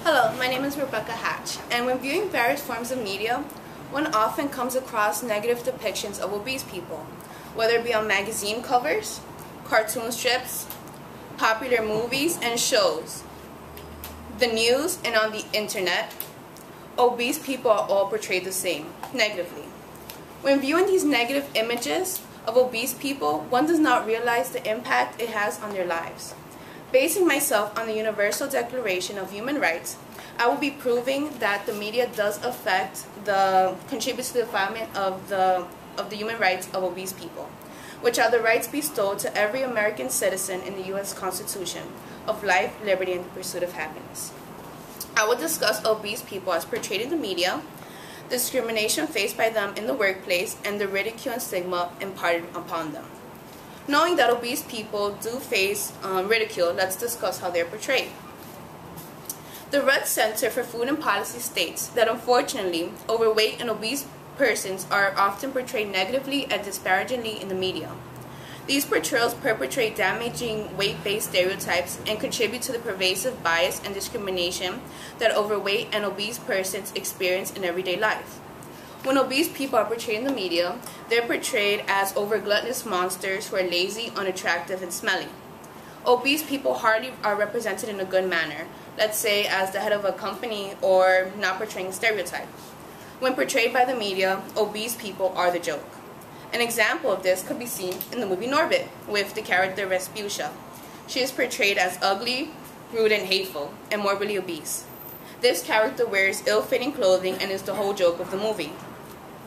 Hello, my name is Rebecca Hatch, and when viewing various forms of media, one often comes across negative depictions of obese people, whether it be on magazine covers, cartoon strips, popular movies and shows, the news, and on the internet. Obese people are all portrayed the same, negatively. When viewing these negative images of obese people, one does not realize the impact it has on their lives. Basing myself on the Universal Declaration of Human Rights, I will be proving that the media does contribute to the defilement of the human rights of obese people, which are the rights bestowed to every American citizen in the U.S. Constitution of life, liberty, and the pursuit of happiness. I will discuss obese people as portrayed in the media, discrimination faced by them in the workplace, and the ridicule and stigma imparted upon them. Knowing that obese people do face ridicule, let's discuss how they're portrayed. The Red Center for Food and Policy states that unfortunately, overweight and obese persons are often portrayed negatively and disparagingly in the media. These portrayals perpetrate damaging weight-based stereotypes and contribute to the pervasive bias and discrimination that overweight and obese persons experience in everyday life. When obese people are portrayed in the media, they're portrayed as over-gluttonous monsters who are lazy, unattractive, and smelly. Obese people hardly are represented in a good manner, let's say as the head of a company or not portraying a stereotype. When portrayed by the media, obese people are the joke. An example of this could be seen in the movie Norbit with the character Respucia. She is portrayed as ugly, rude, and hateful, and morbidly obese. This character wears ill-fitting clothing and is the whole joke of the movie.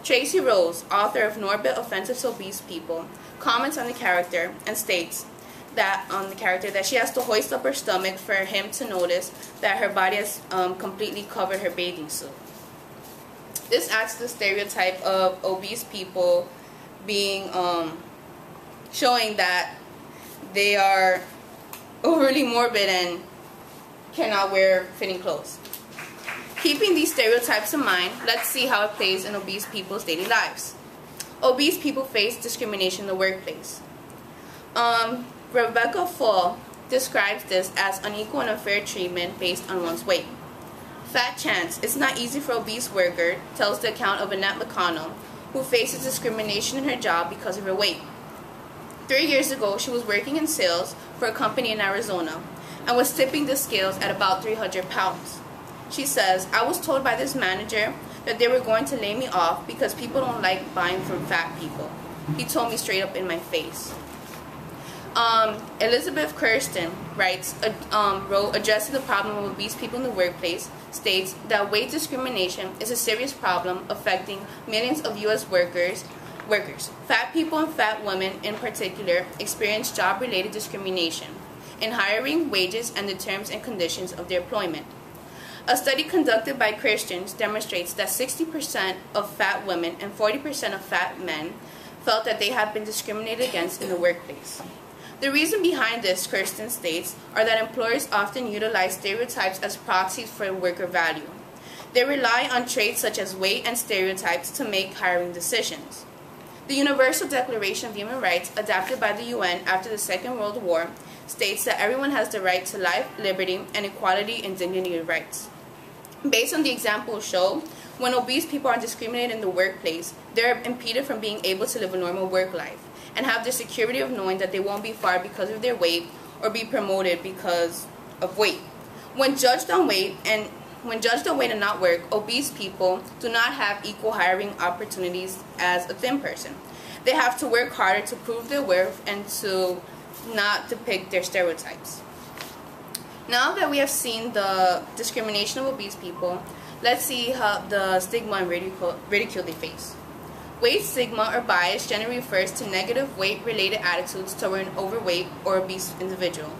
Tracy Rose, author of Norbit Offensive to Obese People, comments on the character and states that she has to hoist up her stomach for him to notice that her body has completely covered her bathing suit. This adds to the stereotype of obese people being showing that they are overly morbid and cannot wear fitting clothes. Keeping these stereotypes in mind, let's see how it plays in obese people's daily lives. Obese people face discrimination in the workplace. Rebecca Fall describes this as unequal and unfair treatment based on one's weight. Fat Chance, it's not easy for obese worker, tells the account of Annette McConnell, who faces discrimination in her job because of her weight. 3 years ago, she was working in sales for a company in Arizona and was tipping the scales at about 300 pounds. She says, "I was told by this manager that they were going to lay me off because people don't like buying from fat people. He told me straight up in my face." Elizabeth Kirsten wrote addressing the problem of obese people in the workplace, states that weight discrimination is a serious problem affecting millions of U.S. workers. Fat people and fat women in particular experience job-related discrimination in hiring, wages, and the terms and conditions of their employment. A study conducted by Christians demonstrates that 60% of fat women and 40% of fat men felt that they have been discriminated against in the workplace. The reason behind this, Kirsten states, are that employers often utilize stereotypes as proxies for worker value. They rely on traits such as weight and stereotypes to make hiring decisions. The Universal Declaration of Human Rights, adopted by the UN after the Second World War, states that everyone has the right to life, liberty, and equality and dignity of rights. Based on the example shown, when obese people are discriminated in the workplace, they are impeded from being able to live a normal work life and have the security of knowing that they won't be fired because of their weight or be promoted because of weight. When judged on weight and not work, obese people do not have equal hiring opportunities as a thin person. They have to work harder to prove their worth and to not depict their stereotypes. Now that we have seen the discrimination of obese people, let's see how the stigma and ridicule they face. Weight stigma or bias generally refers to negative weight-related attitudes toward an overweight or obese individual.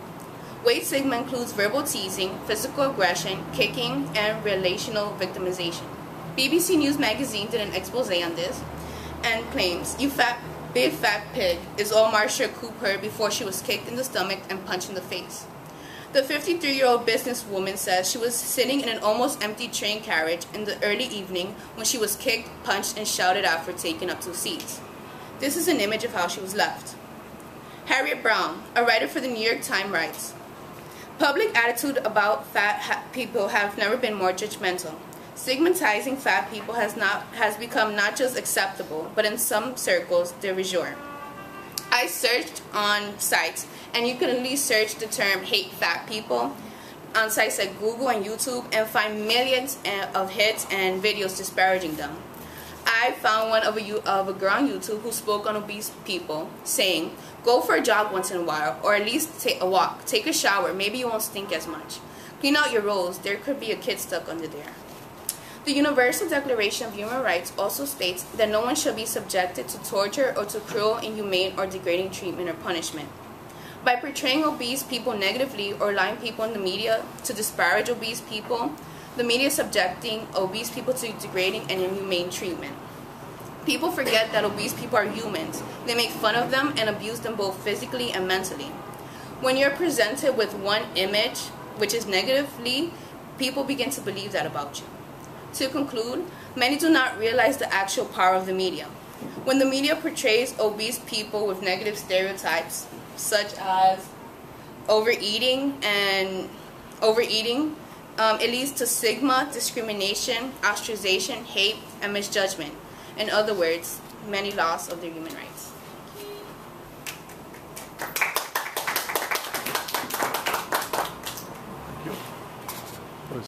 Weight stigma includes verbal teasing, physical aggression, kicking, and relational victimization. BBC News magazine did an expose on this and claims, "You fat, big fat pig," is all Marsha Cooper before she was kicked in the stomach and punched in the face. The 53-year-old businesswoman says she was sitting in an almost empty train carriage in the early evening when she was kicked, punched, and shouted at for taking up 2 seats. This is an image of how she was left. Harriet Brown, a writer for the New York Times, writes, Public attitude about people have never been more judgmental. Stigmatizing fat people has become not just acceptable, but in some circles, de rigueur. I searched on sites, and you can at least search the term hate fat people on sites like Google and YouTube and find millions of hits and videos disparaging them. I found one of a girl on YouTube who spoke on obese people, saying, "Go for a jog once in a while, or at least take a walk, take a shower, maybe you won't stink as much. Clean out your rolls, there could be a kid stuck under there." The Universal Declaration of Human Rights also states that no one shall be subjected to torture or to cruel, inhumane, or degrading treatment or punishment. By portraying obese people negatively or allowing people in the media to disparage obese people, the media is subjecting obese people to degrading and inhumane treatment. People forget that obese people are humans. They make fun of them and abuse them both physically and mentally. When you're presented with one image, which is negatively, people begin to believe that about you. To conclude, many do not realize the actual power of the media. When the media portrays obese people with negative stereotypes, such as overeating, it leads to stigma, discrimination, ostracization, hate, and misjudgment. In other words, many loss of their human rights.